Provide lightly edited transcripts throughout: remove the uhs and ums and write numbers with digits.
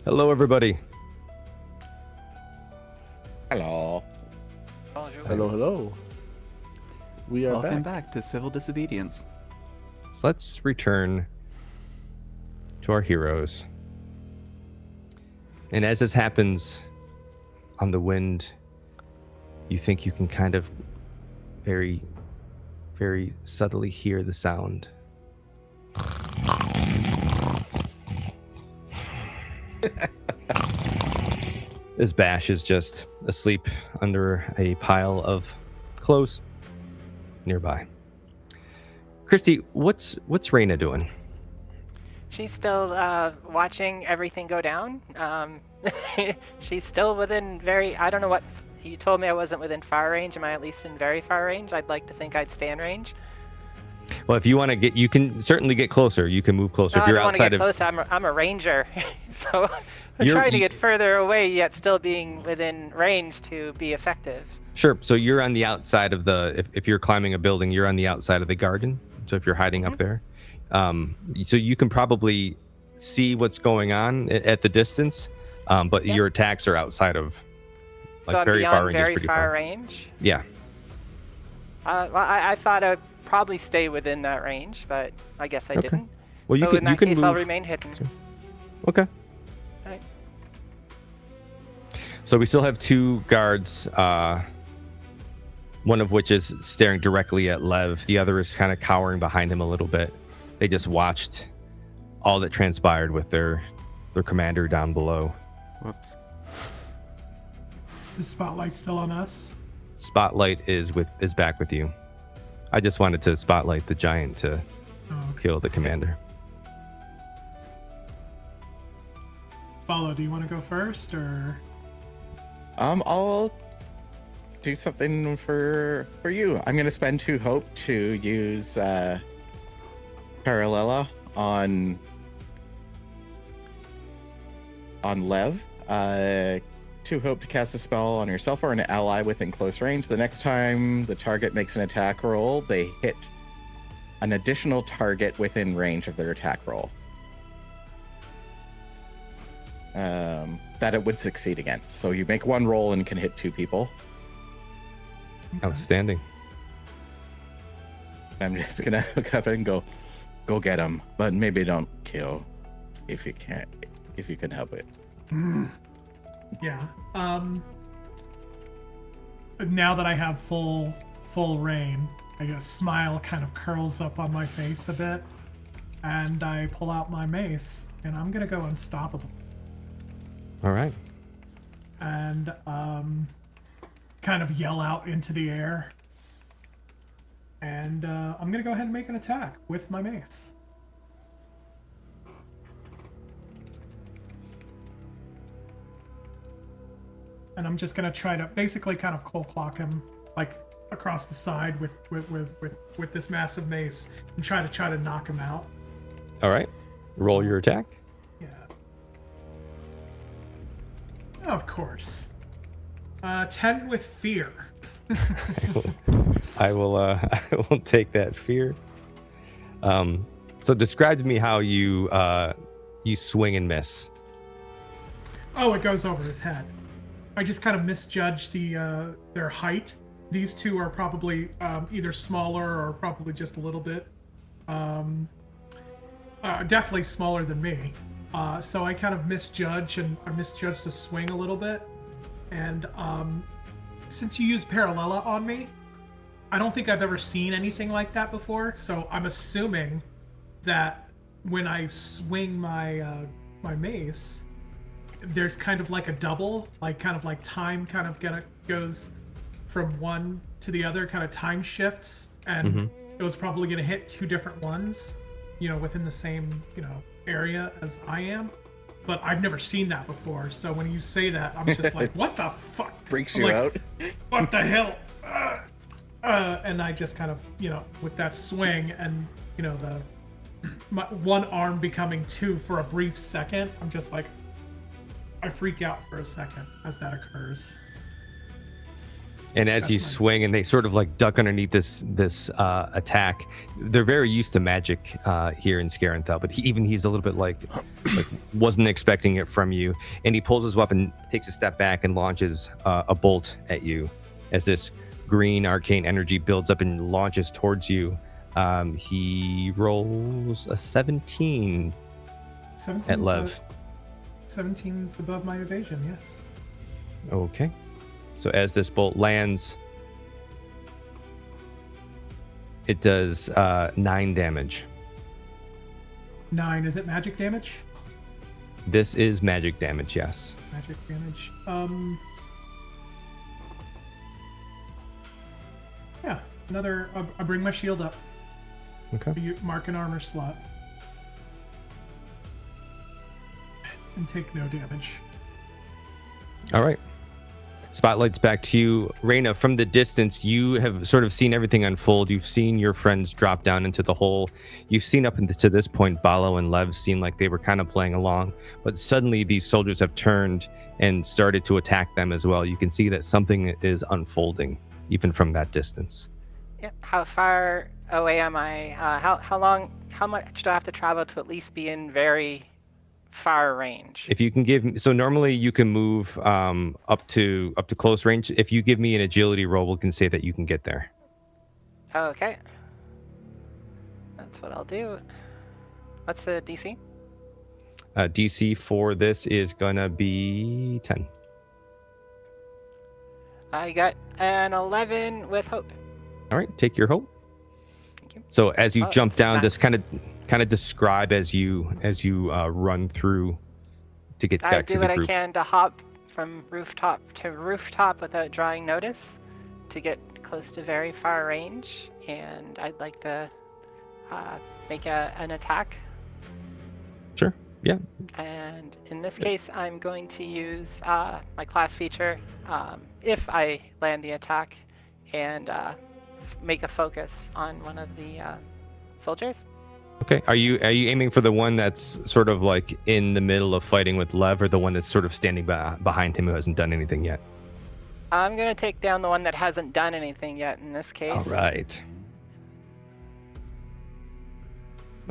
Hello, everybody. Hello. Bonjour. Hello, hello. We are Welcome back. back to Civil Disobedience. So let's return to our heroes. And as this happens on the wind, you think you can kind of very, very subtly hear the sound. This Bash is just asleep under a pile of clothes nearby. Kristi, what's Rayna doing? She's still watching everything go down. She's still within I don't know what, you told me I wasn't within fire range. Am I at least in very far range? I'd like to think I'd stay in range. Well, if you want to get, you can certainly get closer. You can move closer. No, If you're I don't want to outside get of, closer. I'm a ranger. So I'm trying to get further away yet still being within range to be effective. sure. So you're on the outside of the, if you're climbing a building, you're on the outside of the garden. So if you're hiding up there, so you can probably see what's going on at the distance, but your attacks are outside of, like, So I'm very beyond far range. very Is pretty far far range. Yeah. Well, I thought I'd probably stay within that range, but I guess I Okay. didn't. Well, so in that case, move. I'll remain hidden. Okay. Right. So we still have two guards, one of which is staring directly at Lev. The other is kind of cowering behind him a little bit. They just watched all that transpired with their commander down below. Whoops. Is the spotlight still on us? Spotlight is back with you. I just wanted to spotlight the giant to kill the commander. Bal-O, do you want to go first, or? I'll do something for you. I'm gonna spend 2 hope to use Parallella on Lev. 2 hope to cast a spell on yourself or an ally within close range. The next time the target makes an attack roll, they hit an additional target within range of their attack roll that it would succeed against. So you make 1 roll and can hit 2 people. Outstanding. I'm just gonna look up and go get him, but maybe don't kill if you can help it. Yeah. Now that I have full reign, I guess smile kind of curls up on my face a bit, and I pull out my mace, and I'm gonna go unstoppable. All right. And kind of yell out into the air, and I'm gonna go ahead and make an attack with my mace. And I'm just gonna try to basically kind of cold clock him, like across the side with this massive mace, and try to knock him out. All right. Roll your attack. Yeah. Of course. 10 with fear. I will take that fear. So describe to me how you swing and miss. Oh, it goes over his head. I just kind of misjudged their height. These two are probably either smaller or probably just a little bit. Definitely smaller than me. So I kind of misjudged the swing a little bit. And since you used Parallella on me, I don't think I've ever seen anything like that before. So I'm assuming that when I swing my mace, there's kind of like a double, like kind of like time kind of goes from one to the other, kind of time shifts, and it was probably going to hit 2 different ones, within the same, area as I am. But I've never seen that before, so when you say that, I'm just like, what the fuck? Freaks I'm you like, out. What the hell? And I just kind of, with that swing and, my one arm becoming 2 for a brief second, I'm just like, I freak out for a second as that occurs. And as That's you fine. swing and they sort of like duck underneath this attack, they're very used to magic here in Skarenthail, but he's a little bit like wasn't expecting it from you. And he pulls his weapon, takes a step back, and launches a bolt at you as this green arcane energy builds up and launches towards you. He rolls a 17 at Lev. 17's above my evasion, yes. Okay. So as this bolt lands, it does 9 damage. 9, is it magic damage? This is magic damage, yes. Magic damage. Yeah, another. I'll bring my shield up. Okay. You mark an armor slot. And take no damage. All right. Spotlight's back to you. Rayna, from the distance, you have sort of seen everything unfold. You've seen your friends drop down into the hole. You've seen up to this point, Bal-O and Lev seemed like they were kind of playing along. But suddenly these soldiers have turned and started to attack them as well. You can see that something is unfolding, even from that distance. Yep. How far away am I? How much do I have to travel to at least be in very far range? If you can give me, so normally you can move up to close range. If you give me an agility roll, we can say that you can get there. Okay. That's what I'll do. What's the DC? DC for this is gonna be 10. I got an 11 with hope. All right, take your hope. Thank you. So as you jump it's down, max. just kind of describe as you run through to get I back do to what the I group. can to hop from rooftop to rooftop without drawing notice to get close to very far range, and I'd like to make an attack. Sure. Yeah. And in this case, I'm going to use my class feature if I land the attack and make a focus on one of the soldiers. Okay. Are you aiming for the one that's sort of like in the middle of fighting with Lev, or the one that's sort of standing behind him who hasn't done anything yet? I'm going to take down the one that hasn't done anything yet in this case. All right.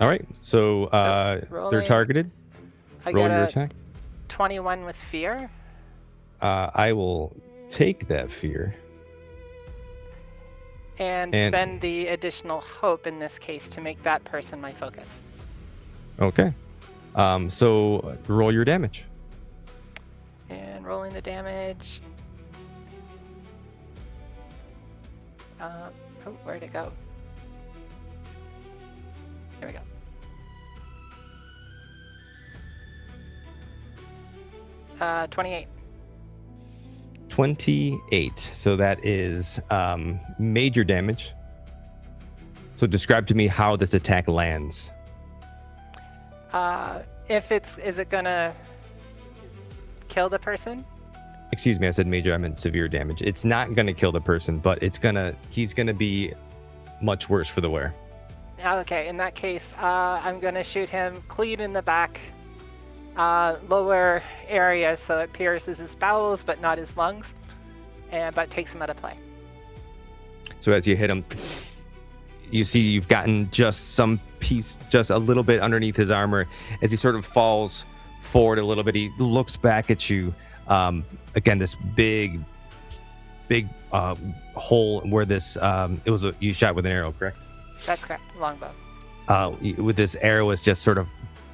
All right. So they're rolling- targeted. I Roll got your a attack. 21 with fear. I will take that fear. And And- spend the additional hope in this case to make that person my focus. Okay. So roll your damage. And rolling the damage. Where'd it go? There we go. Uh, 28. 28. So that is major damage. So describe to me how this attack lands. Is it gonna kill the person? Excuse me, I said major, I meant severe damage. It's not going to kill the person, but he's going to be much worse for the wear. Okay, in that case, I'm gonna shoot him clean in the back, lower area, so it pierces his bowels but not his lungs, but takes him out of play. So as you hit him, you see you've gotten just a little bit underneath his armor. As he sort of falls forward a little bit, he looks back at you. Again, this big hole where this you shot with an arrow, correct? That's correct, longbow. With this arrow is just sort of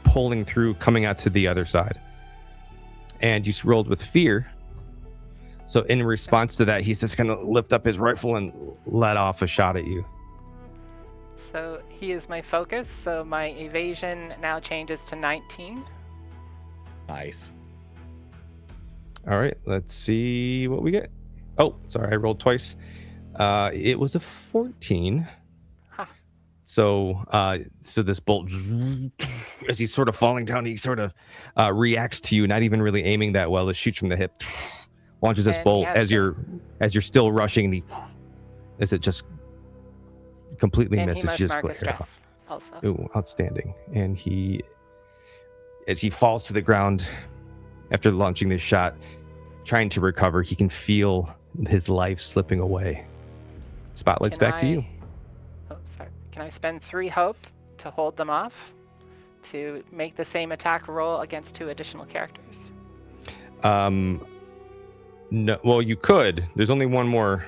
pulling through, coming out to the other side. And you rolled with fear. So in response to that, he's just going to lift up his rifle and let off a shot at you. So he is my focus, so my evasion now changes to 19. Nice. All right, let's see what we get. Oh, sorry, I rolled twice. It was a 14. Huh. So this bolt, as he's sort of falling down, he sort of reacts to you, not even really aiming that well. It shoots from the hip, launches this And he bolt has as you're still rushing, and as it just completely And he misses, must just mark a glares off. stress also. Ooh, outstanding. And as he falls to the ground after launching this shot, trying to recover. He can feel his life slipping away. Spotlight's back to you. Oh, sorry. Can I spend 3 hope to hold them off? To make the same attack roll against 2 additional characters? No, well, you could. There's only one more.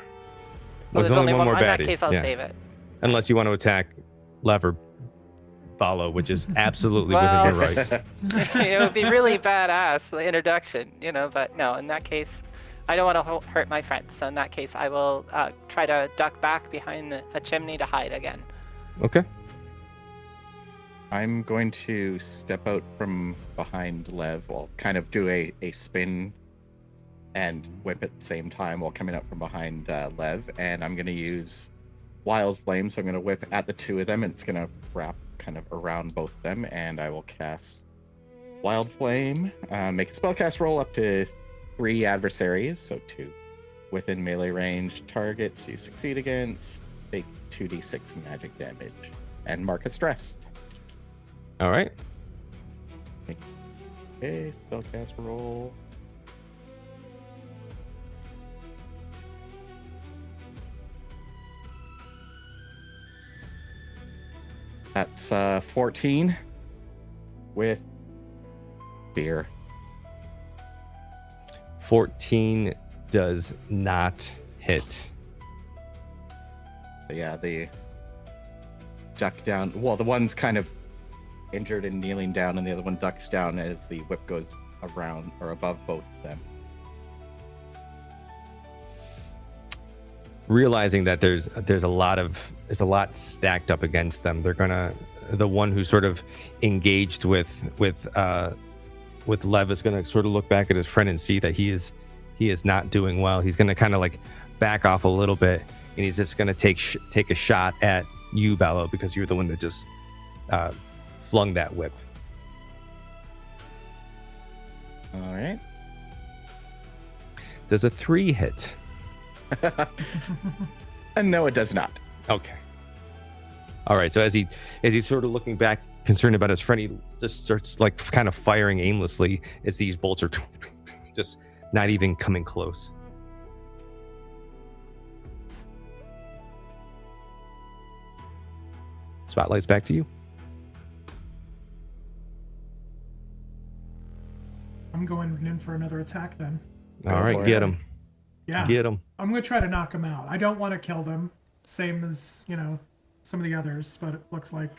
Well, there's only one more in baddie. that case, I'll save it. Unless you want to attack Lev or Bal-O, which is absolutely Well, within your right. It would be really badass, the introduction, but no, in that case, I don't want to hurt my friends. So in that case, I will try to duck back behind a chimney to hide again. Okay. I'm going to step out from behind Lev, well, kind of do a spin and whip at the same time while coming up from behind Lev, and I'm going to use Wild Flame, so I'm going to whip at the 2 of them, and it's going to wrap kind of around both of them, and I will cast Wild Flame, make a spellcast roll up to 3 adversaries, so 2 within melee range targets you succeed against, take 2d6 magic damage, and mark a stress. All right. Okay, spellcast roll. That's 14 with fear. 14 does not hit. Yeah, the duck down. Well, the one's kind of injured and kneeling down, and the other one ducks down as the whip goes around or above both of them. Realizing that there's a lot stacked up against them, they're gonna, the one who sort of engaged with Lev is gonna sort of look back at his friend and see that he is not doing well. He's gonna kind of like back off a little bit, and he's just gonna take a shot at you, Bal-O, because you're the one that just flung that whip. All right. Does a 3 hit? No, it does not. Okay. All right. So as he's sort of looking back, concerned about his friend, he just starts like kind of firing aimlessly as these bolts are just not even coming close. Spotlight's back to you. I'm going in for another attack then. All right, get him. Yeah. Get him. I'm going to try to knock him out. I don't want to kill them, same as, some of the others, but it looks like,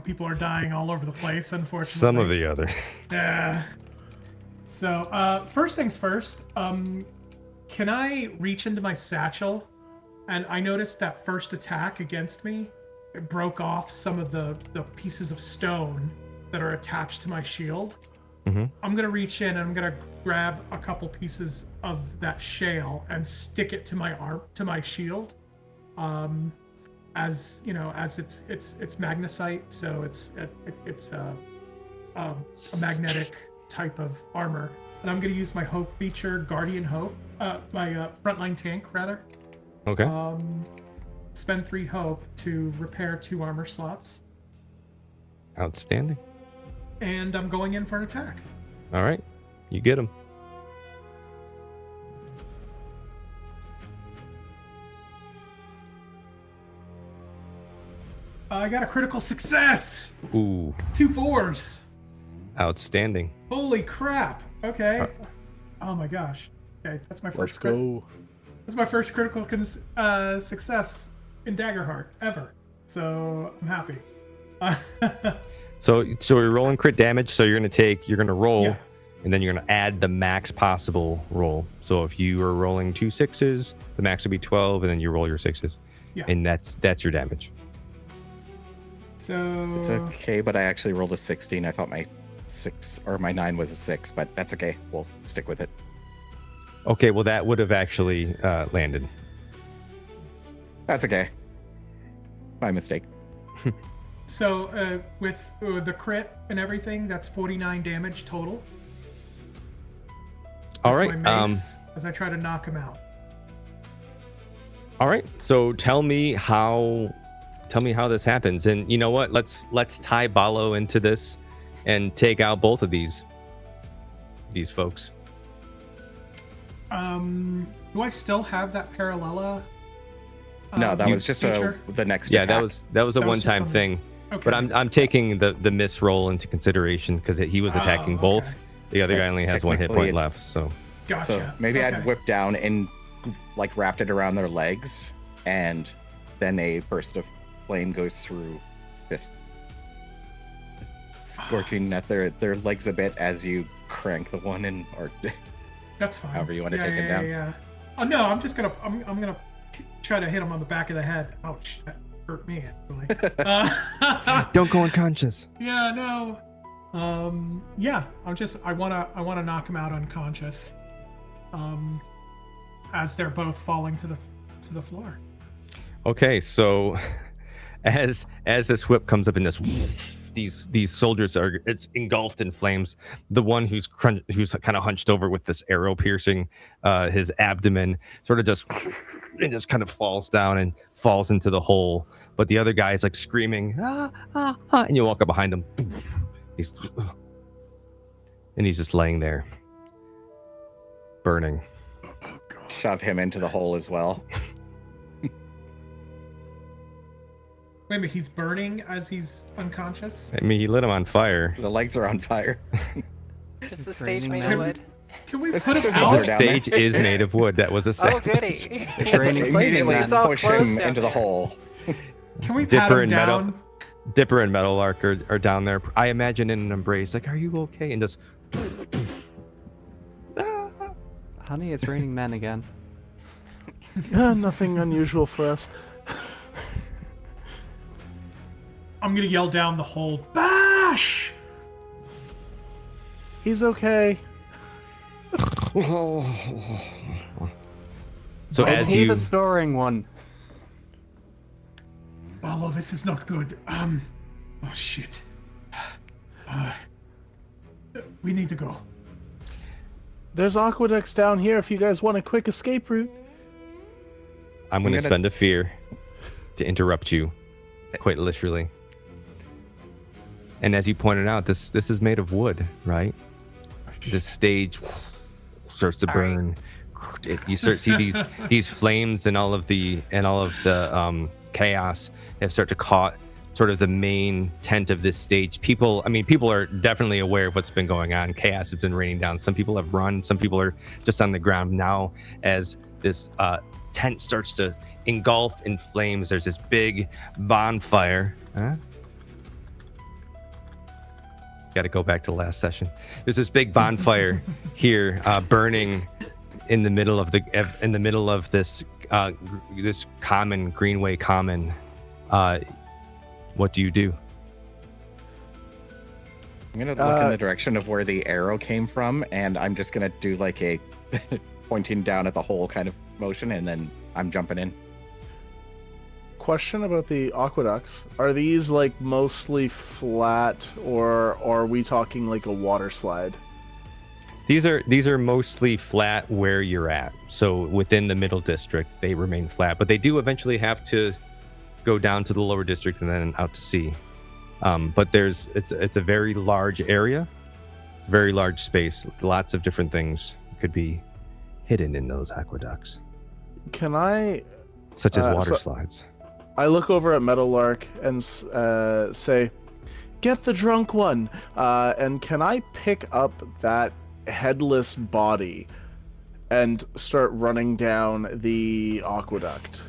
people are dying all over the place, unfortunately. Some of the other. Yeah. So, first things first, can I reach into my satchel? And I noticed that first attack against me, it broke off some of the pieces of stone that are attached to my shield. Mm-hmm. I'm going to reach in and I'm going to grab a couple pieces of that shale and stick it to my arm, to my shield. As it's magnesite, so it's a magnetic type of armor. And I'm going to use my hope feature, Guardian Hope, my frontline tank rather. Okay. Spend 3 hope to repair 2 armor slots. Outstanding. And I'm going in for an attack. All right. You get him. I got a critical success. Ooh. 2 4s. Outstanding. Holy crap. Okay. Oh my gosh. Okay, that's my first. Let's go. That's my first critical success in Daggerheart ever. So I'm happy. So we're rolling crit damage. So you're gonna roll, Yeah. and then you're gonna add the max possible roll. So if you are rolling 2 6s, the max would be 12, and then you roll your 6s. Yeah. And that's your damage. So It's okay, but I actually rolled a 16. I thought my 6 or my 9 was a 6, but that's okay. We'll stick with it. Okay. Well, that would have actually landed. That's okay. My mistake. So with the crit and everything, that's 49 damage total. All with right. my mace, as I try to knock him out. All right. So tell me how this happens. And you know what? Let's tie Bal-O into this and take out both of these folks. Do I still have that paralela? No, that was just feature? the next Yeah, attack. that was a That was just one-time on the- thing. Okay. But I'm taking the miss roll into consideration because he was attacking Oh, both. okay. The other guy only has one hit Technically point left, so Gotcha. So maybe Okay. I'd whip down and like wrapped it around their legs, and then a burst of flame goes through, just scorching at their legs a bit as you crank the one in, or That's fine. however you want to take him down. Yeah. Oh no, I'm just gonna I'm gonna try to hit him on the back of the head. Ouch, that hurt me actually. don't go unconscious. Yeah, no. Yeah, I wanna knock him out unconscious. As they're both falling to the floor. Okay, so as this whip comes up in these soldiers it's engulfed in flames. The one who's kind of hunched over with this arrow piercing his abdomen sort of just kind of falls down and falls into the hole. But the other guy is like screaming, ah, ah, ah, and you walk up behind him. He's just laying there, burning. Shove him into the hole as well. Wait a minute, he's burning as he's unconscious? I mean, he lit him on fire. The legs are on fire. Is the It's stage raining made men. of wood? Can we There's- put him there's a out? water The down there. stage is made of wood. That was Oh, established. goody. It's raining flaming Immediately men. all push close him down into the there. hole. Can we pat Dipper him and Meadow- down? Dipper and Meadowlark are down there. I imagine in an embrace, like, "Are you okay?" And just Honey, it's raining men again. Nothing unusual for us. I'm gonna yell down the hole. Bash! He's okay. so Is as he you the snoring one? Bal-O, this is not good. Oh shit. We need to go. There's aqueducts down here if you guys want a quick escape route. I'm going to gonna- spend a fear to interrupt you, quite literally. And as you pointed out, this is made of wood, right? This stage starts to Sorry. burn. You start to see these flames and all of the chaos that start to caught sort of the main tent of this stage. People are definitely aware of what's been going on. Chaos has been raining down. Some people have run. Some people are just on the ground now. As this tent starts to engulf in flames, there's this big bonfire. Huh? Got to go back to last session. There's this big bonfire here, burning in the middle of this this common Greenway common. What do you do? I'm gonna look in the direction of where the arrow came from, and I'm just gonna do like a pointing down at the hole kind of motion, and then I'm jumping in. Question about the aqueducts. Are these like mostly flat, or are we talking like a water slide? These are mostly flat where you're at. So within the middle district, they remain flat, but they do eventually have to go down to the lower district and then out to sea. But it's a very large area, it's a very large space. Lots of different things could be hidden in those aqueducts, Can I such as water so- slides. I look over at Meadowlark and say, "Get the drunk one." And can I pick up that headless body and start running down the aqueduct?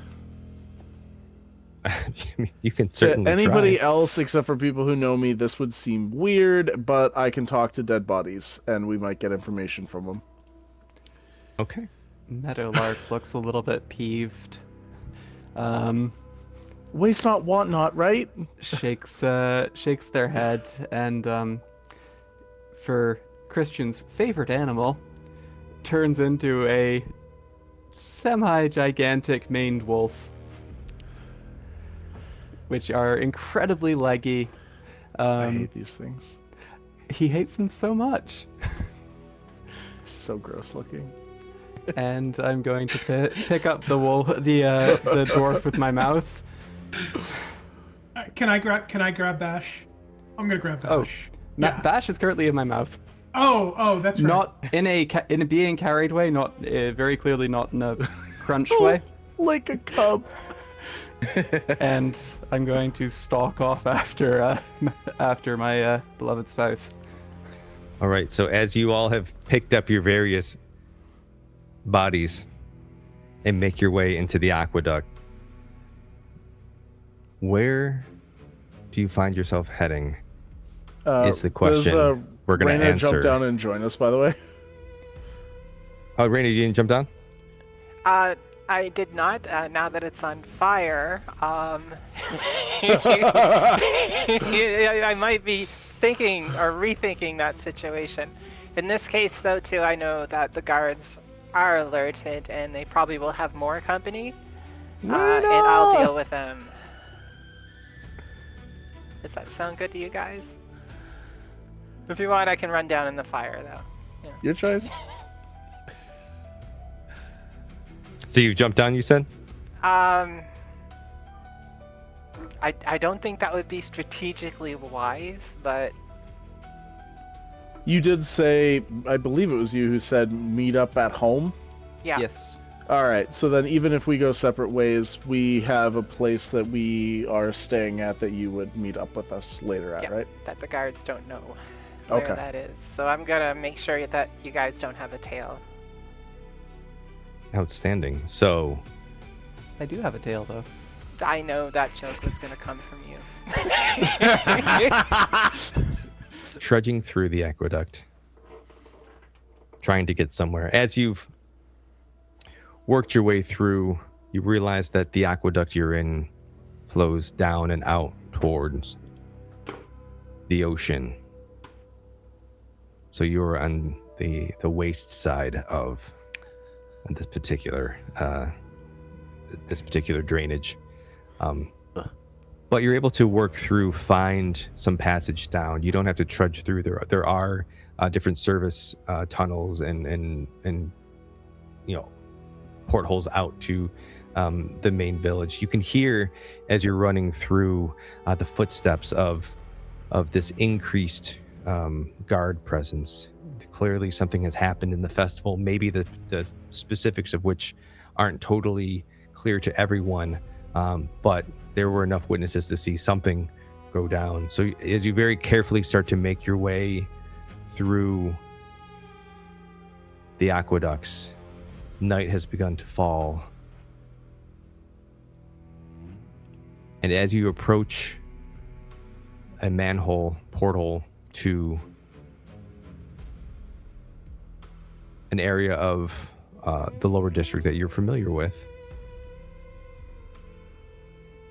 I mean, you can To certainly anybody try. else except for people who know me, this would seem weird, but I can talk to dead bodies and we might get information from them. Okay. Meadowlark looks a little bit peeved. Waste not, want not, right? Shakes their head, and for Christian's favorite animal, turns into a semi-gigantic maned wolf, which are incredibly leggy. I hate these things. He hates them so much. So gross looking. And I'm going to pick up the dwarf with my mouth. Can I grab Bash? I'm gonna grab Bash. Oh, Bash is currently in my mouth. Oh, that's right. Not in a being carried way, not very clearly not in a crunch way. Like a cub. And I'm going to stalk off after after my beloved spouse. All right. So as you all have picked up your various bodies and make your way into the aqueduct, where do you find yourself heading? Is the question we're going to Rayna answer. jump down and join us, by the way. Oh, Rayna, you didn't jump down? I did not. Now that it's on fire, I might be thinking or rethinking that situation. In this case, though, too, I know that the guards are alerted and they probably will have more company, and I'll deal with them. Does that sound good to you guys? If you want, I can run down in the fire, though. Yeah. Your choice. So you jumped down, you said? I don't think that would be strategically wise, but You did say, I believe it was you who said meet up at home. yeah. Yes. All right, so then even if we go separate ways, we have a place that we are staying at that you would meet up with us later at, Yeah, right? that the guards don't know where Okay. that is. So I'm gonna make sure that you guys don't have a tail. Outstanding. So I do have a tail, though. I know that joke was gonna come from you. trudging through the aqueduct, trying to get somewhere. As you've worked your way through, you realize that the aqueduct you're in flows down and out towards the ocean. So you're on the waste side of this particular drainage. But you're able to work through, find some passage down. You don't have to trudge through. There are different service tunnels and portholes out to the main village. You can hear as you're running through the footsteps of this increased guard presence. Clearly something has happened in the festival, maybe the specifics of which aren't totally clear to everyone, but there were enough witnesses to see something go down. So as you very carefully start to make your way through the aqueducts, night has begun to fall. And as you approach a manhole portal to an area of the lower district that you're familiar with,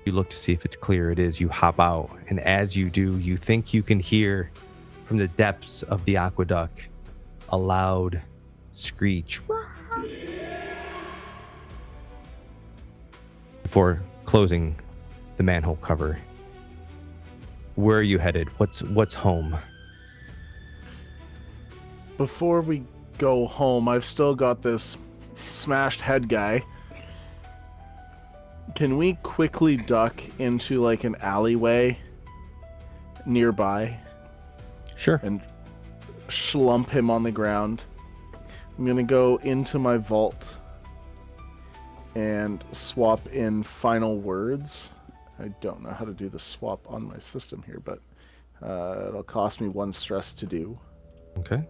you look to see if it's clear. It is. You hop out, and as you do, you think you can hear from the depths of the aqueduct a loud screech before closing the manhole cover. Where are you headed? What's home? Before we go home, I've still got this smashed head guy. Can we quickly duck into like an alleyway nearby Sure. and slump him on the ground? I'm gonna go into my vault and swap in final words. I don't know how to do the swap on my system here, but it'll cost me 1 stress to do. Okay.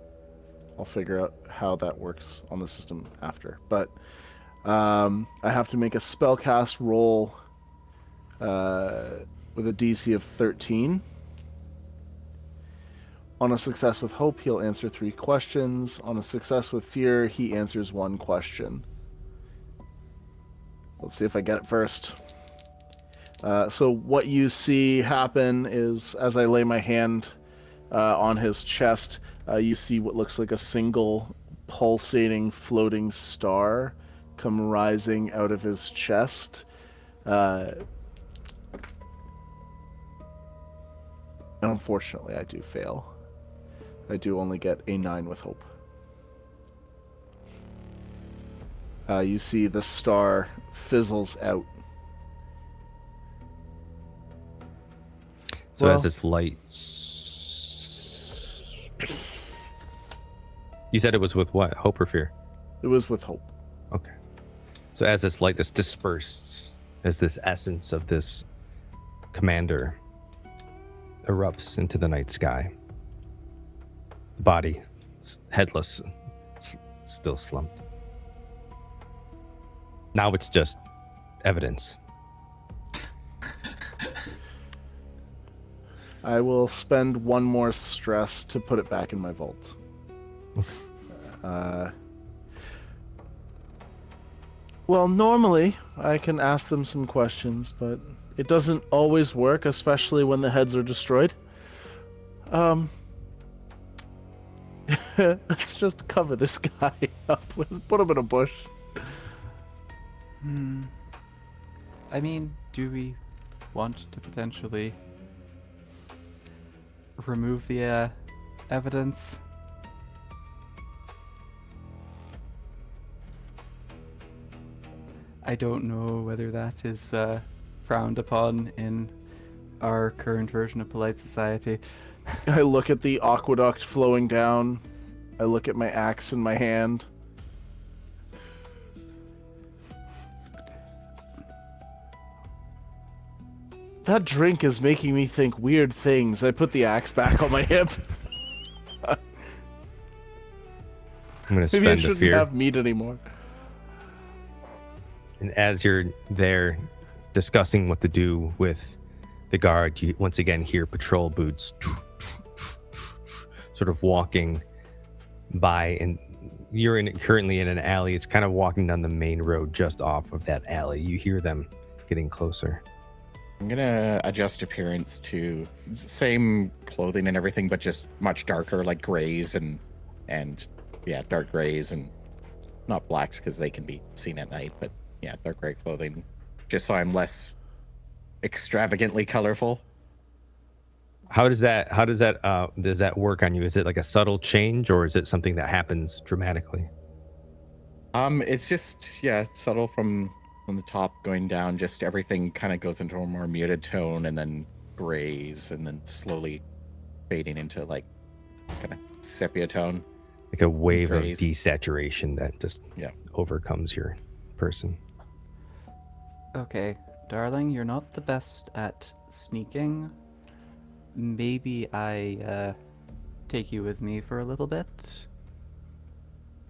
I'll figure out how that works on the system after. But I have to make a spellcast roll with a DC of 13. On a success with hope, he'll answer 3 questions. On a success with fear, he answers 1 question. Let's see if I get it first. So what you see happen is, as I lay my hand on his chest, you see what looks like a single pulsating floating star come rising out of his chest. Unfortunately, I do fail. I do only get a 9 with hope. You see the star fizzles out. So Well- as this light You said it was with what? Hope or fear? It was with hope. Okay. So as this light, this disperses, as this essence of this commander erupts into the night sky, the body, headless, still slumped. Now it's just evidence. I will spend one more stress to put it back in my vault. Well, normally I can ask them some questions, but it doesn't always work, especially when the heads are destroyed. Let's just cover this guy up. Let's put him in a bush. I mean, do we want to potentially remove the evidence? I don't know whether that is frowned upon in our current version of polite society. I look at the aqueduct flowing down. I look at my axe in my hand. That drink is making me think weird things. I put the axe back on my hip. I'm going to Maybe I spend a shouldn't fear. have meat anymore. And as you're there discussing what to do with the guard, you once again hear patrol boots sort of walking by, and you're currently in an alley. It's kind of walking down the main road just off of that alley. You hear them getting closer. I'm gonna adjust appearance to same clothing and everything, but just much darker, like grays and yeah, dark grays and not blacks because they can be seen at night, but yeah, dark gray clothing, just so I'm less extravagantly colorful. How does that work on you? Is it like a subtle change, or is it something that happens dramatically? It's just, yeah, it's subtle from the top going down. Just everything kind of goes into a more muted tone, and then grays, and then slowly fading into like kind of sepia tone. Like a wave of Grays. desaturation that just overcomes your person. Okay, darling, you're not the best at sneaking. Maybe I take you with me for a little bit.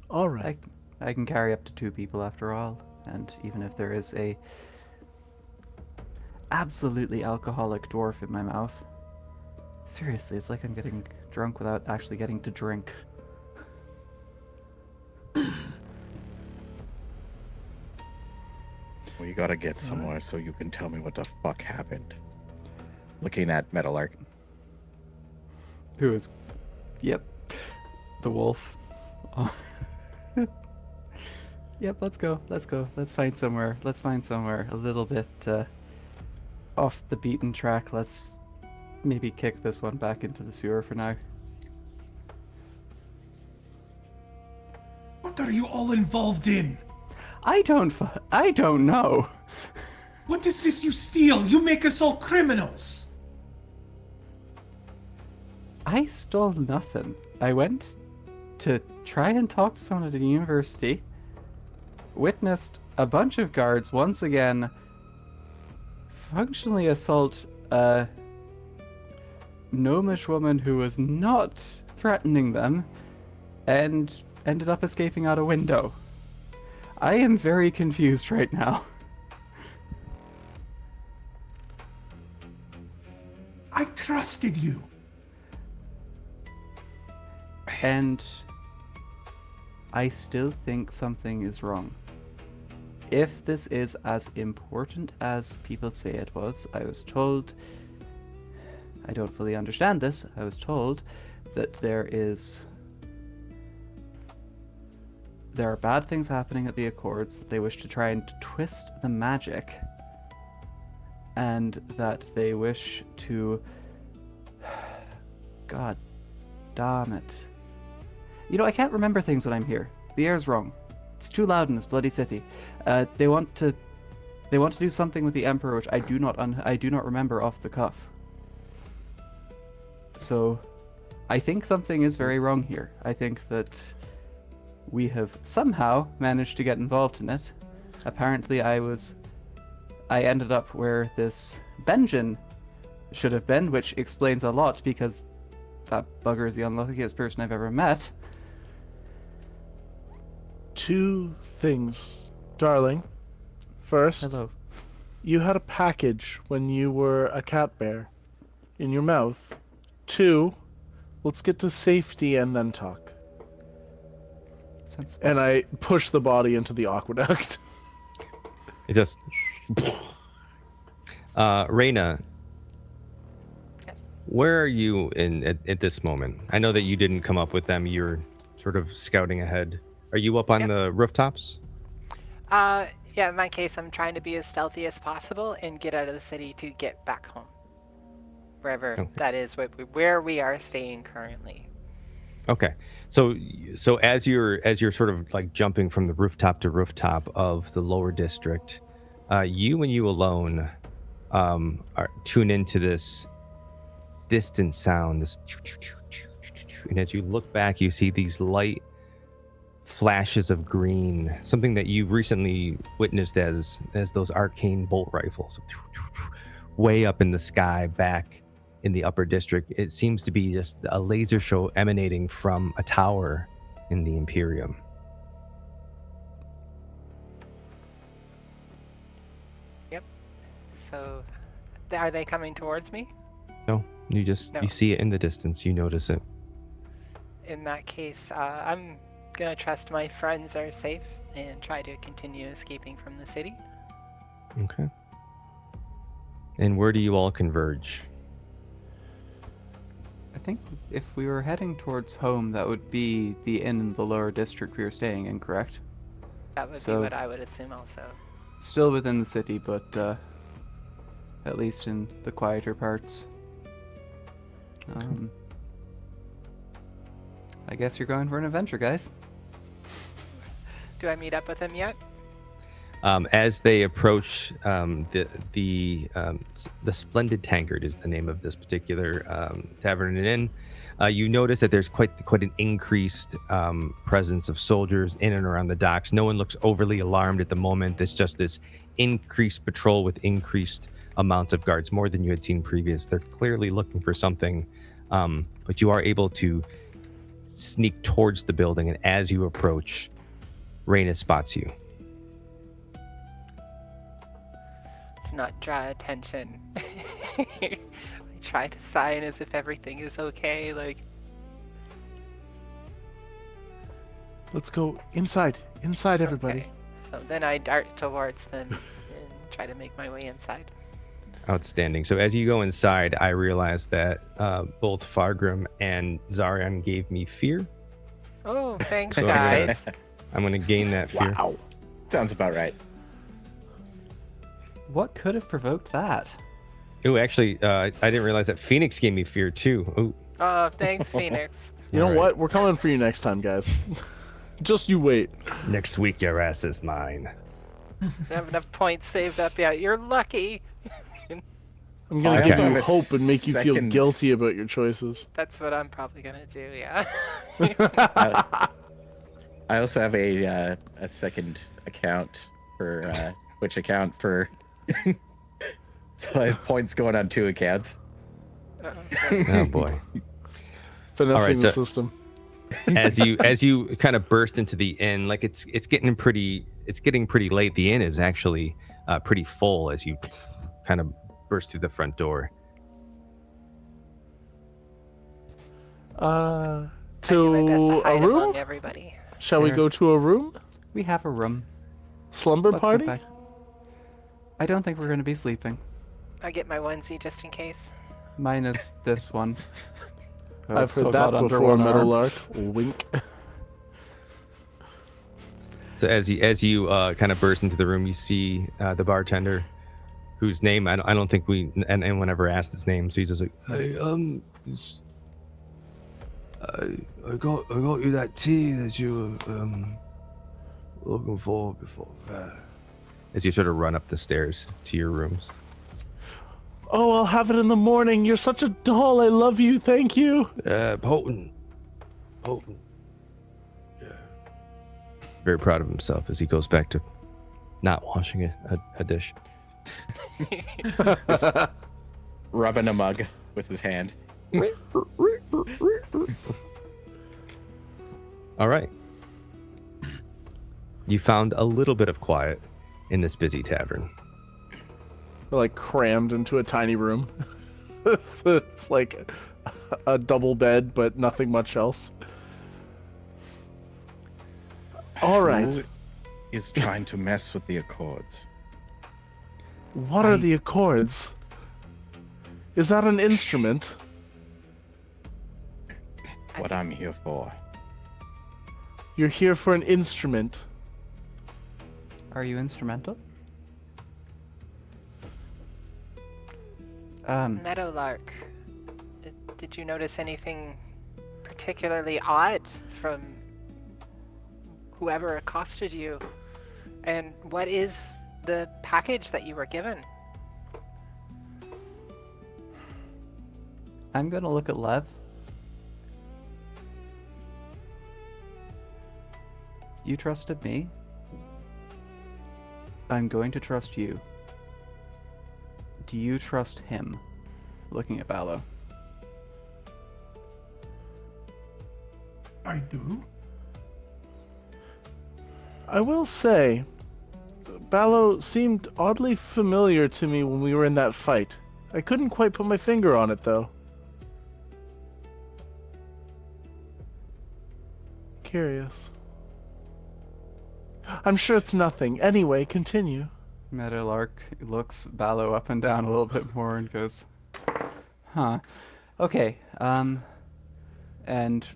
All right. I can carry up to 2 people after all, and even if there is a absolutely alcoholic dwarf in my mouth, seriously, it's like I'm getting drunk without actually getting to drink. Well, you gotta get somewhere so you can tell me what the fuck happened. Looking at Meadowlark. Who is... Yep. The wolf. Oh. Yep, let's go. Let's go. Let's find somewhere. Let's find somewhere a little bit off the beaten track. Let's maybe kick this one back into the sewer for now. What are you all involved in? I don't know. What is this you steal? You make us all criminals. I stole nothing. I went to try and talk to someone at the university, witnessed a bunch of guards once again functionally assault a gnomish woman who was not threatening them, and ended up escaping out a window. I am very confused right now. I trusted you. And I still think something is wrong. If this is as important as people say it was, I was told... I don't fully understand this. I was told that there are bad things happening at the Accords, that they wish to try and twist the magic, and that they wish to... God damn it. You know, I can't remember things when I'm here. The air's wrong. It's too loud in this bloody city. They want to do something with the Emperor, which I do not remember off the cuff. So, I think something is very wrong here. I think that we have somehow managed to get involved in it. Apparently I ended up where this Benjen should have been, which explains a lot because that bugger is the unluckiest person I've ever met. 2 things, darling. First, Hello. you had a package when you were a cat bear in your mouth. 2, let's get to safety and then talk. Sense. And I push the body into the aqueduct. It just. Rayna, where are you at this moment? I know that you didn't come up with them. You're sort of scouting ahead. Are you up on the rooftops? Yeah, in my case, I'm trying to be as stealthy as possible and get out of the city to get back home. Wherever that is, where we are staying currently. Okay. So as you're sort of like jumping from the rooftop to rooftop of the lower district, you and you alone tune into this distant sound, and as you look back, you see these light flashes of green, something that you've recently witnessed as those arcane bolt rifles, way up in the sky, back in the upper district. It seems to be just a laser show emanating from a tower in the Imperium. Yep. So, are they coming towards me? No, you see it in the distance. You notice it. In that case, I'm gonna trust my friends are safe and try to continue escaping from the city. Okay. And where do you all converge? I think if we were heading towards home, that would be the inn in the lower district we were staying in, correct? That would be So- what I would assume also. Still within the city, but at least in the quieter parts. I guess you're going for an adventure, guys. Do I meet up with him yet? As they approach the Splendid Tankard is the name of this particular tavern and inn. You notice that there's quite an increased presence of soldiers in and around the docks. No one looks overly alarmed at the moment. It's just this increased patrol with increased amounts of guards, more than you had seen previous. They're clearly looking for something, but you are able to sneak towards the building, and as you approach, Rayna spots you. To not draw attention. I try to sign as if everything is okay, like... Let's go inside. Inside, everybody. Okay. So then I dart towards them and try to make my way inside. Outstanding. So as you go inside, I realize that both Fargrim and Zarian gave me fear. Oh, thanks, So guys. I'm gonna gain that fear. Wow. Sounds about right. What could have provoked that? Oh, actually, I didn't realize that Phoenix gave me fear too. Oh, Oh, thanks, Phoenix. You know Alright. what? We're coming for you next time, guys. Just you wait. next week your ass is mine. I don't have enough points saved up yet. You're lucky. I'm I gonna give also you have a hope and make you feel second- guilty about your choices. That's what I'm probably gonna do, yeah. I also have a second account for Twitch account for. So I have points going on 2 accounts. Oh boy. Finessing Alright, the so- system. as you kind of burst into the inn, like it's getting pretty late. The inn is actually pretty full as you kind of burst through the front door. I do my best to To a hide room? among everybody. Shall we go Stairs. to a room? We have a room. Slumber Let's go party? back. I don't think we're going to be sleeping. I get my onesie just in case. Minus this one. Oh, I've it's still heard that got under before, one arm. Meadowlark. Wink. So as you kind of burst into the room, you see the bartender, whose name I don't think anyone ever asked his name. So he's just like, "Hey, I got you that tea that you were looking for before." As you sort of run up the stairs to your rooms. Oh, I'll have it in the morning. You're such a doll. I love you. Thank you. Potent. Yeah. very proud of himself as he goes back to not washing a dish. Rubbing a mug with his hand. All right. You found a little bit of quiet in this busy tavern. We're like crammed into a tiny room. It's like a double bed, but nothing much else. All right. Who is trying to mess with the Accords? What are the Accords? Is that an instrument? What I'm here for. You're here for an instrument. Are you instrumental? Meadowlark, did you notice anything particularly odd from whoever accosted you? And what is the package that you were given? I'm gonna look at Lev. You trusted me. I'm going to trust you. Do you trust him? Looking at Bal-O. I do. I will say, Bal-O seemed oddly familiar to me when we were in that fight. I couldn't quite put my finger on it, though. Curious. I'm sure it's nothing. Anyway, continue. Meadowlark looks Bal-O up and down a little bit more and goes, huh. Okay, and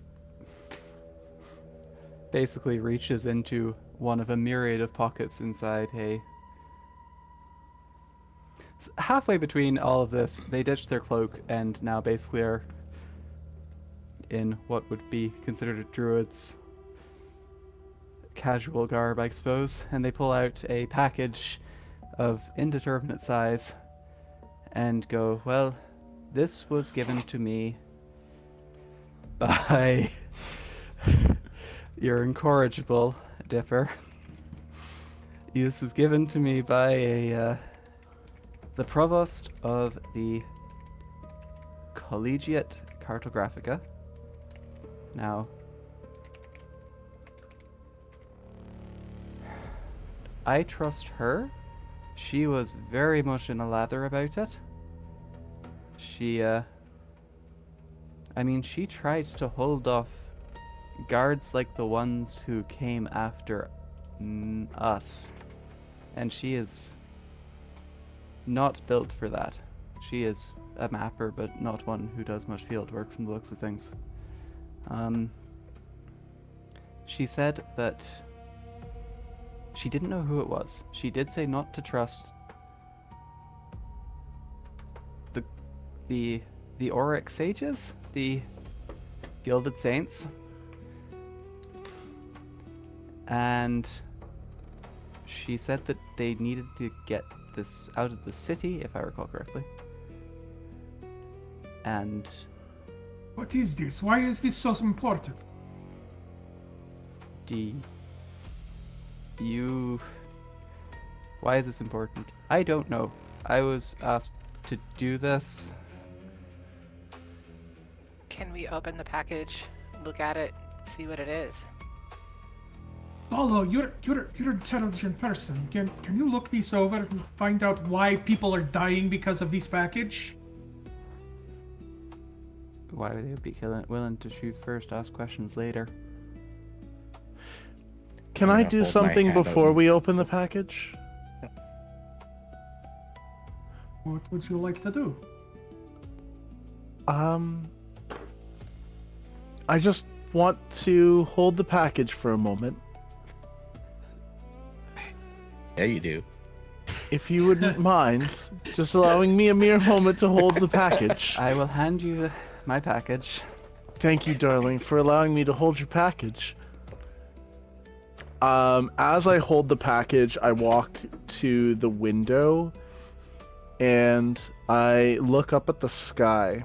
basically reaches into one of a myriad of pockets inside halfway between all of this, they ditched their cloak and now basically are in what would be considered a druid's casual garb, I suppose, and they pull out a package of indeterminate size and go, well, this was given to me by your incorrigible Dipper. This was given to me by the provost of the Collegiate Cartographica. Now, I trust her. She was very much in a lather about it. She tried to hold off guards like the ones who came after us. And she is not built for that. She is a mapper, but not one who does much field work from the looks of things. She said that she didn't know who it was. She did say not to trust the Auric Sages, the Gilded Saints, and she said that they needed to get this out of the city, if I recall correctly. And What is this? Why is this so important? why is this important? I don't know. I was asked to do this. Can we open the package, look at it, see what it is? Bal-O, you're an intelligent person. Can you look this over and find out why people are dying because of this package? Why would they be willing to shoot first, ask questions later? Can I'm I gonna do hold my something hand before open. we open the package? What would you like to do? I just want to hold the package for a moment. Yeah, you do. If you wouldn't mind, just allowing me a mere moment to hold the package. I will hand you my package. Thank you, darling, for allowing me to hold your package. As I hold the package, I walk to the window and I look up at the sky.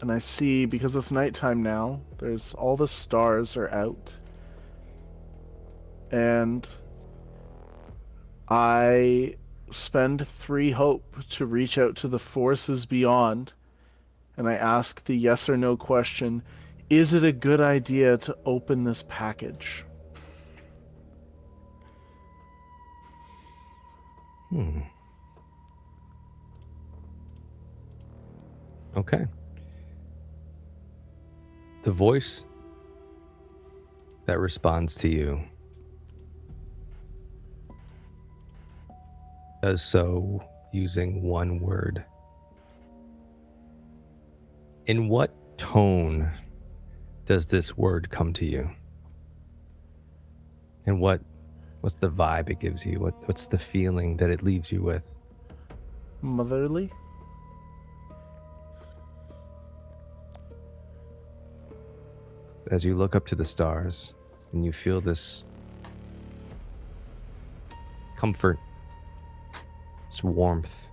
And I see, because it's nighttime now, there's all the stars are out. and I spend 3 hope to reach out to the forces beyond, and I ask the yes or no question, is it a good idea to open this package? Okay. The voice that responds to you does so using one word. In what tone does this word come to you? And what's the vibe it gives you? What's the feeling that it leaves you with? Motherly? As you look up to the stars and you feel this comfort, this warmth,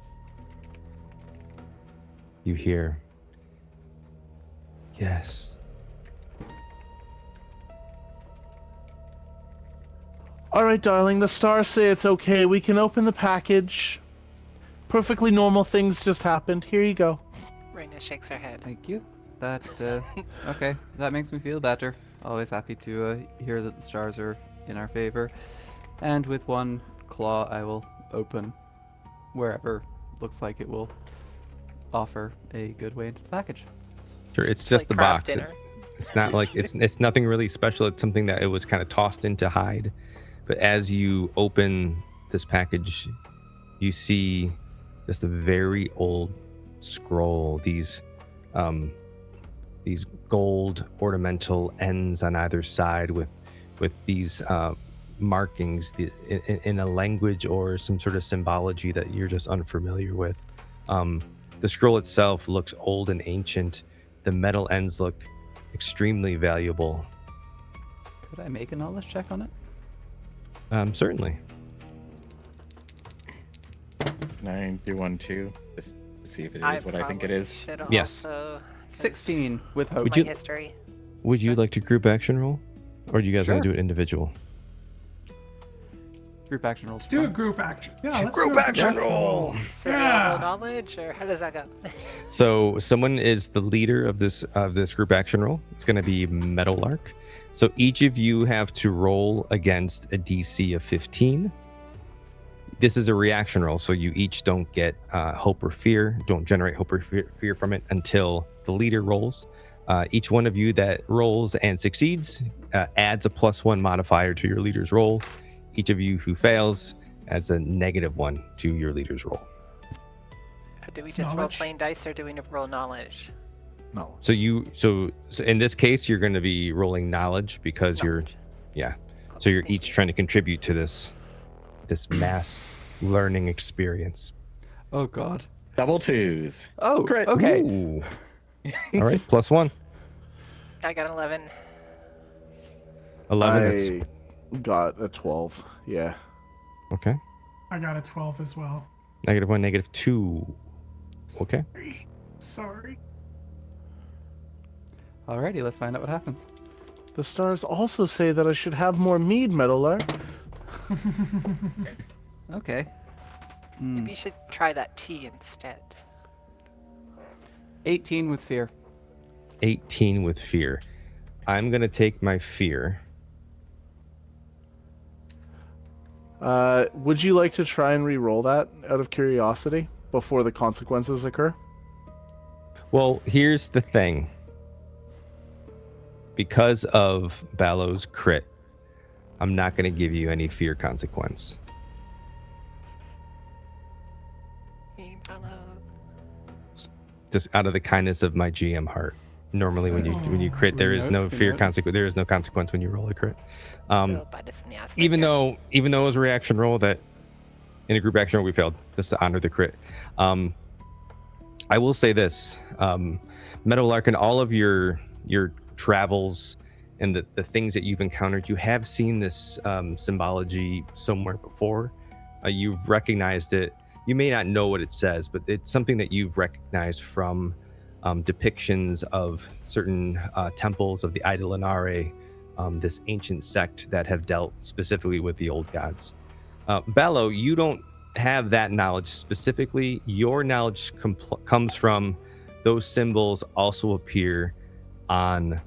you hear, yes. All right, darling, the stars say it's okay. We can open the package. Perfectly normal things just happened. Here you go. Rayna shakes her head. Thank you. That, okay, that makes me feel better. Always happy to hear that the stars are in our favor. And with one claw, I will open wherever looks like it will offer a good way into the package. Sure, it's just like the craft box. dinner. It's not like it's nothing really special. It's something that it was kind of tossed in to hide. But as you open this package, you see just a very old scroll. These gold ornamental ends on either side with these markings in a language or some sort of symbology that you're just unfamiliar with. The scroll itself looks old and ancient. The metal ends look extremely valuable. Could I make a knowledge check on it? Certainly. Can I do one too? Just to see if it is what I think it probably is. should Yes. also 16 with hope. Would my you- history. Would you like to group action roll? Or do you guys want to Sure. do it individual? Group action rolls. Let's do a fine. group action. Yeah, let's Group do a action roll. So Yeah. roll knowledge, or how does that go? So someone is the leader of this group action roll. It's going to be Meadowlark. So each of you have to roll against a DC of 15. This is a reaction roll, so you each don't get hope or fear, don't generate hope or fear from it until the leader rolls. Each one of you that rolls and succeeds adds a +1 modifier to your leader's roll. Each of you who fails adds a -1 to your leader's roll. Do we just roll Knowledge? plain dice, or do we roll knowledge? No. So in this case, you're going to be rolling knowledge because Knowledge. so you're Thank each you. trying to contribute to this mass learning experience. Oh god. Double twos. Oh, Crit. okay. Ooh. All right, +1. I got an 11. 11. That's I got a 12. Yeah. okay. I got a 12 as well. -1, -2. Okay. Sorry. Alrighty, let's find out what happens. The stars also say that I should have more mead, Meadowlark. Okay. Maybe you should try that tea instead. 18 with fear. 18 with fear. I'm going to take my fear. Would you like to try and re-roll that out of curiosity before the consequences occur? Well, here's the thing. Because of Bal-O's crit, I'm not going to give you any fear consequence. Hey, Bal-O. Just out of the kindness of my GM heart. Normally, when you crit, there is no fear consequence. There is no consequence when you roll a crit. Will bite us in the ass Even later. though it was a reaction roll that in a group action roll we failed, just to honor the crit. I will say this, Meadowlark, in all of your travels and the things that you've encountered, you have seen this symbology somewhere before. You've recognized it. You may not know what it says, but it's something that you've recognized from depictions of certain temples of the Idolinare this ancient sect that have dealt specifically with the old gods. Bal-O, you don't have that knowledge specifically. Your knowledge comes from those symbols also appear on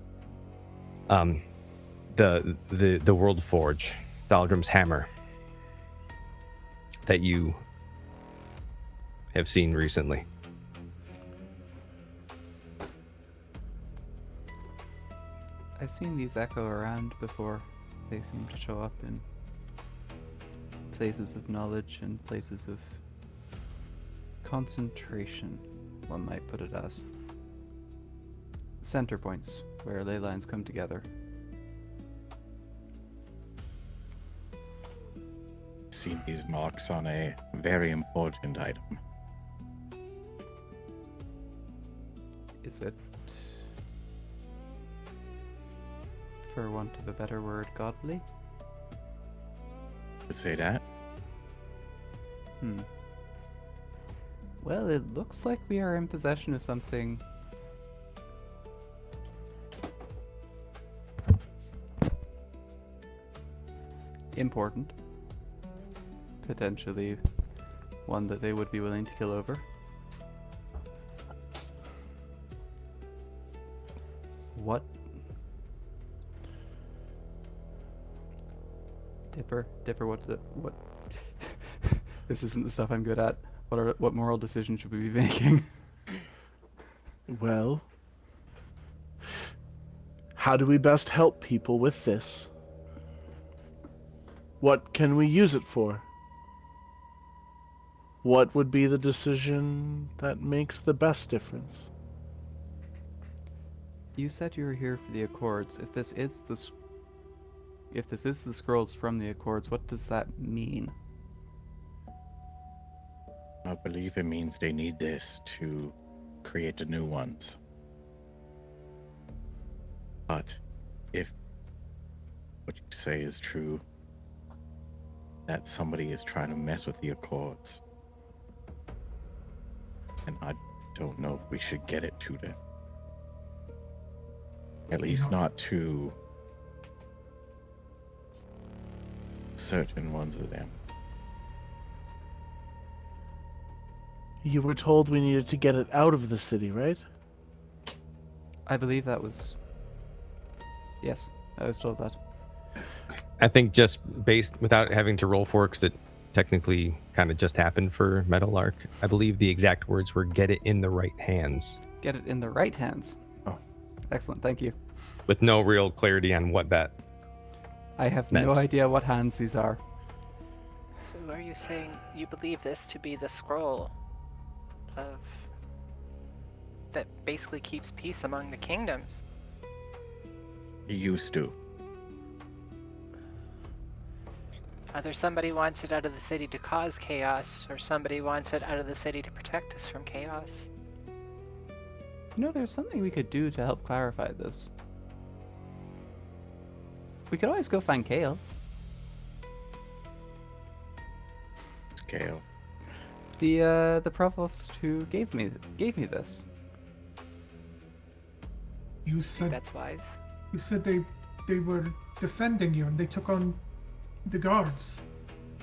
the World Forge, Thalgrim's hammer, that you have seen recently. I've seen these echo around before. They seem to show up in places of knowledge and places of concentration, one might put it as. Center points where ley lines come together. Seen these marks on a very important item. Is it, for want of a better word, godly? To say that? Well, it looks like we are in possession of something important. Potentially one that they would be willing to kill over. What? Dipper, what? This isn't the stuff I'm good at. What moral decision should we be making? Well, how do we best help people with this? What can we use it for? What would be the decision that makes the best difference? You said you were here for the Accords. If this is the scrolls from the Accords, what does that mean? I believe it means they need this to create the new ones. But if what you say is true, that somebody is trying to mess with the Accords, and I don't know if we should get it to them. At least not to certain ones of them. You were told we needed to get it out of the city, right? I believe that was... Yes, I was told that. I think just based, without having to roll for it, because it technically kind of just happened for Meadowlark, I believe the exact words were, get it in the right hands. Get it in the right hands. Oh. Excellent, thank you. With no real clarity on what that I have meant. no idea what hands these are. So are you saying you believe this to be the scroll of that basically keeps peace among the kingdoms? He used to. Either somebody wants it out of the city to cause chaos, or somebody wants it out of the city to protect us from chaos. You know, there's something we could do to help clarify this. We could always go find Kale. Scale. The provost who gave me this. You said That's wise. you said they were defending you and they took on the guards.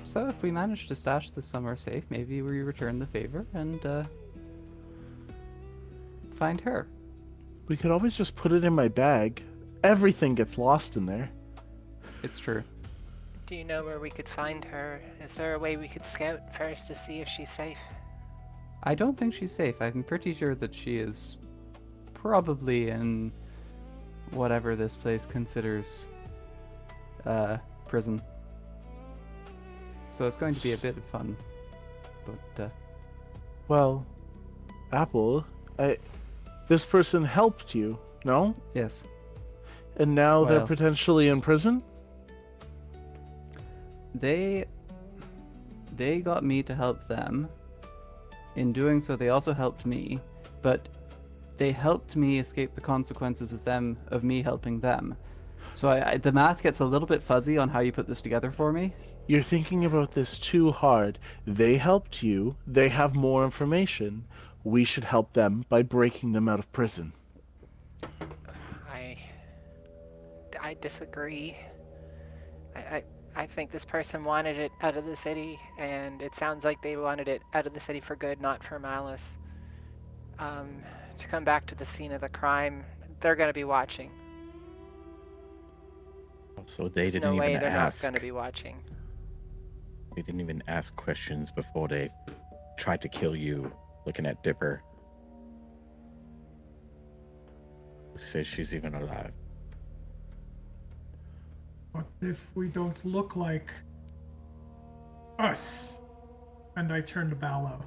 So if we manage to stash this somewhere safe, maybe we return the favor and find her. We could always just put it in my bag. Everything gets lost in there. It's true. Do you know where we could find her? Is there a way we could scout first to see if she's safe? I don't think she's safe. I'm pretty sure that she is probably in whatever this place considers prison. So it's going to be a bit of fun. But Well, Apple, this person helped you, no? yes. And now they're Well. potentially in prison? They got me to help them. In doing so, they also helped me, but they helped me escape the consequences of me helping them. So the math gets a little bit fuzzy on how you put this together for me. You're thinking about this too hard. They helped you. They have more information. We should help I disagree. I think this person wanted it out of the city, and it sounds like they wanted it out of the city for good, not for malice. To come back to the scene of the crime, they're going to be watching. So they There's didn't no way even they're ask. not going to be watching. They didn't even ask questions before they tried to kill you, looking at Dipper. Who says she's even alive? What if we don't look like us? And I turn to Bal-O.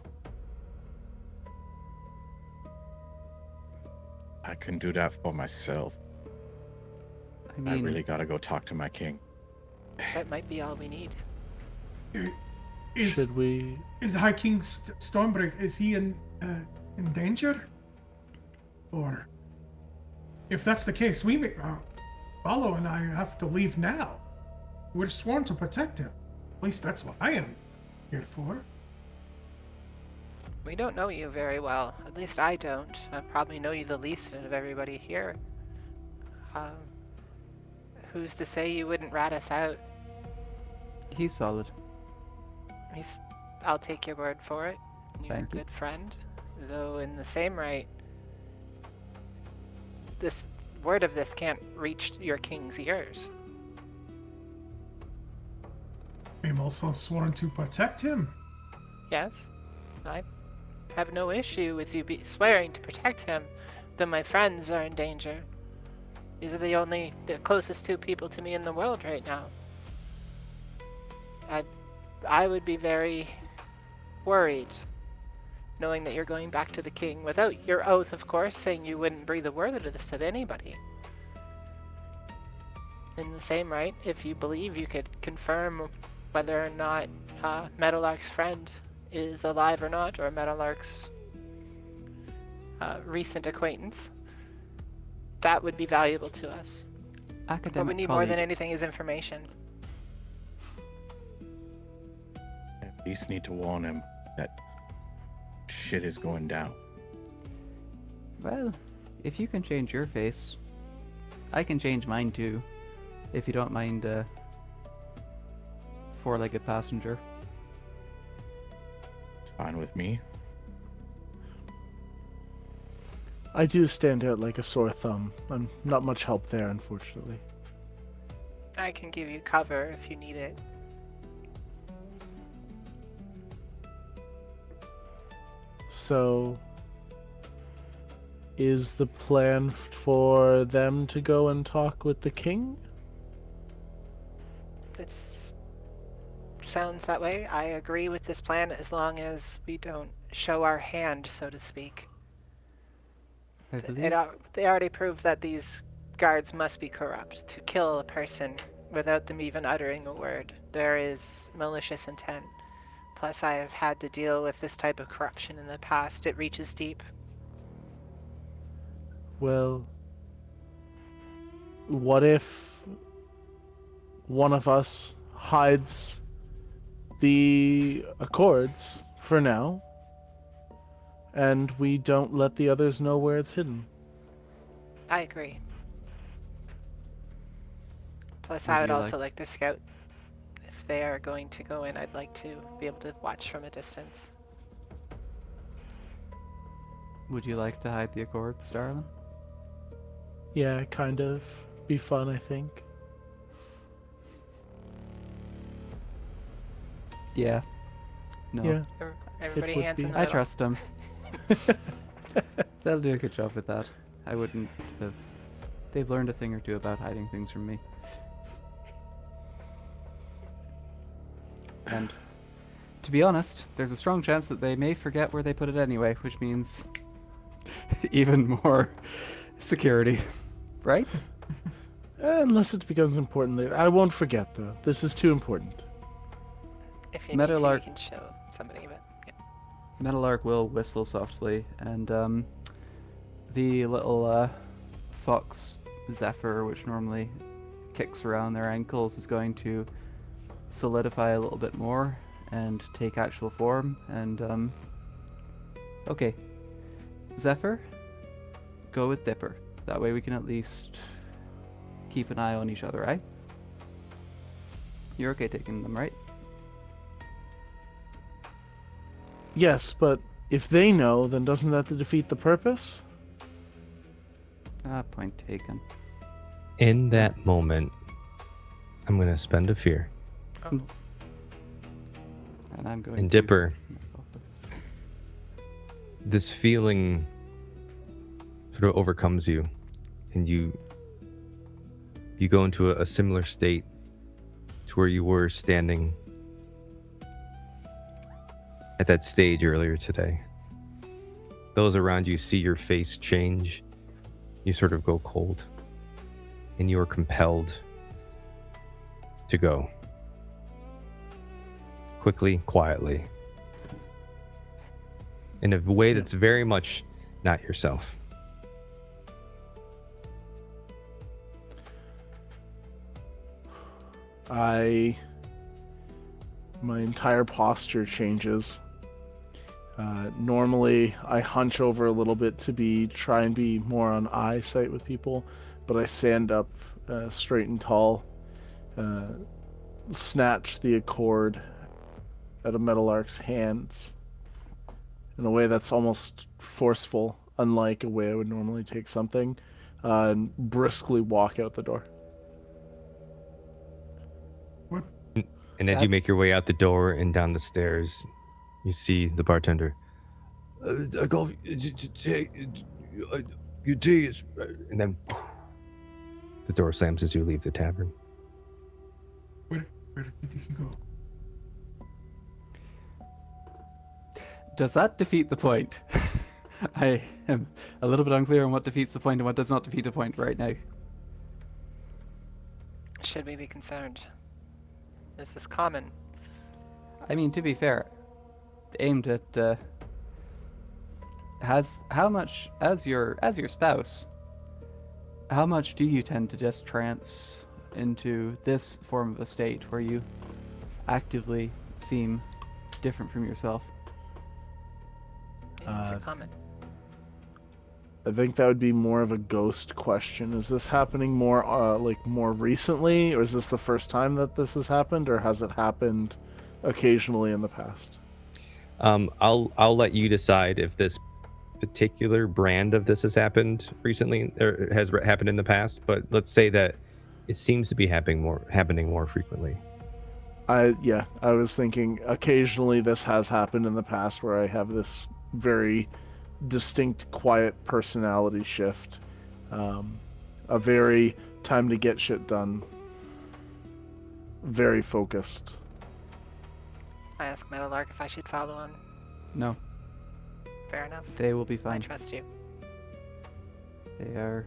I can do that for myself. I mean, I really gotta go talk to my king. That might be all we need. Is Should we? is High King Stormbreak, is he in danger? Or if that's the case, we may, Bal-O and I have to leave now. We're sworn to protect him. At least that's what I am here for. We don't know you very well. At least I don't. I probably know you the least out of everybody here. Who's to say you wouldn't rat us out? he's solid. I'll take your word for it. You're Thank a you. good friend. Though in the same right, this word of this can't reach your king's ears. I'm also sworn to protect him. Yes, I have no issue with you swearing to protect him, though my friends are in danger. These are the closest two people to me in the world right now. I would be very worried knowing that you're going back to the king without your oath, of course, saying you wouldn't breathe a word of this to anybody. In the same right, if you believe you could confirm whether or not Meadowlark's friend is alive or not, or Meadowlark's recent acquaintance, that would be valuable to us. Academic What we need more than colleague. anything is information. At least need to warn him that shit is going down. Well, if you can change your face, I can change mine too. If you don't mind, four-legged passenger. It's fine with me. I do stand out like a sore thumb. I'm not much help there, unfortunately. I can give you cover if you need it. So, is the plan for them to go and talk with the king? It sounds that way. I agree with this plan as long as we don't show our hand, so to speak. I believe. They already proved that these guards must be corrupt. To kill a person without them even uttering a word, there is malicious intent. Plus, I have had to deal with this type of corruption in the past. It reaches deep. Well, what if one of us hides the accords for now, and we don't let the others know where it's hidden? I agree. Plus, Would I would you also like to scout. If they are going to go in, I'd like to be able to watch from a distance. Would you like to hide the accords, darling? Yeah, kind of. Be fun, I think. Yeah. No. Yeah. Everybody would hands be. in the I middle. trust them. They'll do a good job with that. I wouldn't have. They've learned a thing or two about hiding things from me. And to be honest, there's a strong chance that they may forget where they put it anyway, which means even more security. Right? Unless it becomes important later. I won't forget, though. This is too important. If you need to, you Meadowlark- can show somebody, but yeah. Meadowlark will whistle softly, and the little fox Zephyr, which normally kicks around their ankles, is going to solidify a little bit more and take actual form. And okay, Zephyr, go with Dipper. That way we can at least keep an eye on each other, eh? You're okay taking them, right? Yes, but if they know, then doesn't that defeat the purpose? Ah, point taken. In that moment, I'm going to spend a fear. Oh. And I'm going And to... Dipper, this feeling sort of overcomes you, and you go into a similar state to where you were standing at that stage earlier today. Those around you see your face change. You sort of go cold, and you are compelled to go. Quickly, quietly. In a way that's very much not yourself. My entire posture changes. Normally, I hunch over a little bit to try and be more on eyesight with people, but I stand up straight and tall, snatch the accord out of Meadowlark's hands in a way that's almost forceful, unlike a way I would normally take something, and briskly walk out the door. What? And as you make your way out the door and down the stairs, you see the bartender. I go, your tea is... And then the door slams as you leave the tavern. Where did he go? Does that defeat the point? I am a little bit unclear on what defeats the point and what does not defeat the point right now. Should we be concerned? This is common. I mean, to be fair, aimed at how much as your spouse, how much do you tend to just trance into this form of a state where you actively seem different from yourself? Yeah, it's a common. I think that would be more of a ghost question. Is this happening more more recently, or is this the first time that this has happened, or has it happened occasionally in the past? I'll let you decide if this particular brand of this has happened recently or has happened in the past, but let's say that it seems to be happening more frequently. I was thinking occasionally this has happened in the past where I have this very distinct quiet personality shift, a very time to get shit done, very focused. I ask Meadowlark if I should follow him. No, Fair enough. they will be I fine. trust you. They are...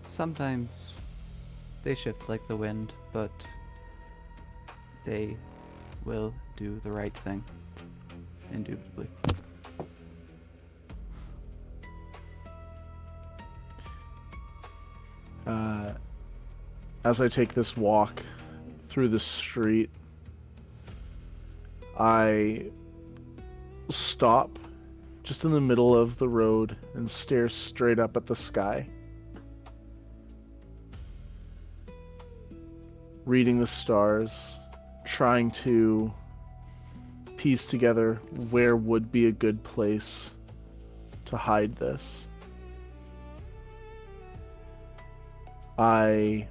Sometimes they shift like the wind, but they will do the right thing. Indubitably. As I take this walk through the street, I stop just in the middle of the road and stare straight up at the sky, reading the stars, trying to piece together where would be a good place to hide this. I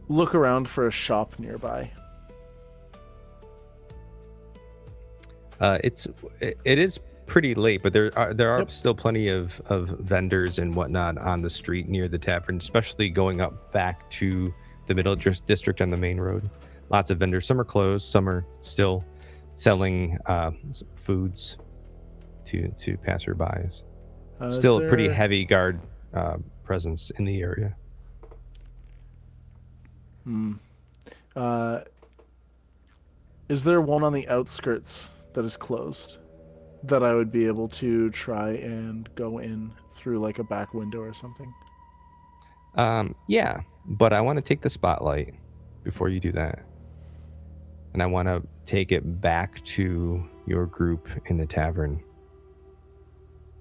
look around for a shop nearby. It is pretty late, but there are still plenty of vendors and whatnot on the street near the tavern, especially going up back to the middle district on the main road. Lots of vendors. Some are closed, some are still selling foods to passerbys. Still a pretty heavy guard presence in the area. Is there one on the outskirts that is closed that I would be able to try and go in through like a back window or something? Yeah, but I want to take the spotlight before you do that. And I want to take it back to your group in the tavern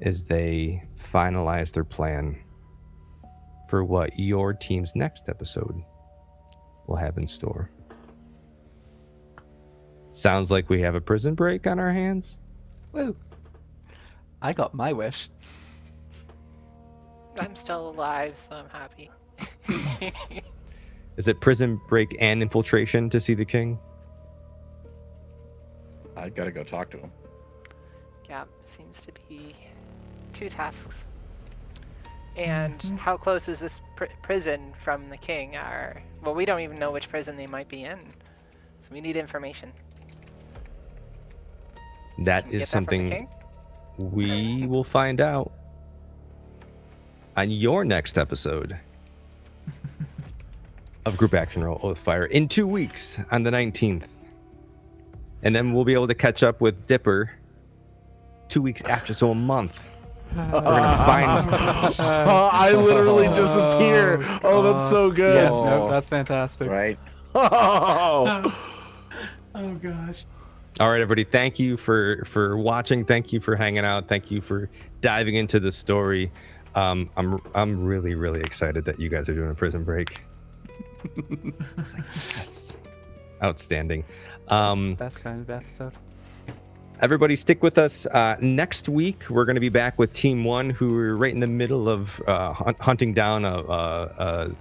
as they finalize their plan for what your team's next episode will have in store. Sounds like we have a prison break on our hands. Woo! I got my wish. I'm still alive, so I'm happy. Is it prison break and infiltration to see the king? I gotta go talk to him. Yeah, seems to be 2 tasks. And how close is this prison from the king? Well, we don't even know which prison they might be in, so we need information. That Can we is get that from the something king? we will find out on your next episode of Group Action Roll Oathfyre in 2 weeks on the 19th. And then we'll be able to catch up with Dipper 2 weeks after, so a month. We're gonna find. I literally disappear. Oh, that's so good. Yeah, no, that's fantastic. Right? Oh. Oh gosh. All right, everybody. Thank you for watching. Thank you for hanging out. Thank you for diving into the story. I'm really excited that you guys are doing a prison break. It's like, yes, outstanding. That's kind of episode. Everybody stick with us. Next week, we're going to be back with Team 1, who are right in the middle of hunting down a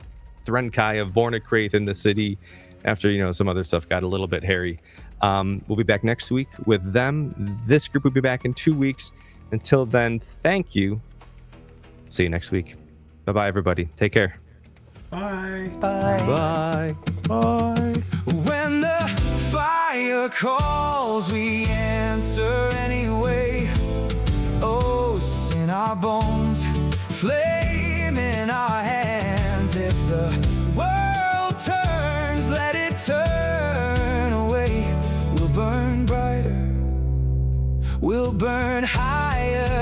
Threnkai of Vornicraith in the city after, some other stuff got a little bit hairy. We'll be back next week with them. This group will be back in 2 weeks. Until then, thank you. See you next week. Bye-bye, everybody. Take care. Bye. Bye. Bye. When the fire calls, we answer anyway. Oaths in our bones, flame in our hands. If the world turns, let it turn away. We'll burn brighter, we'll burn higher.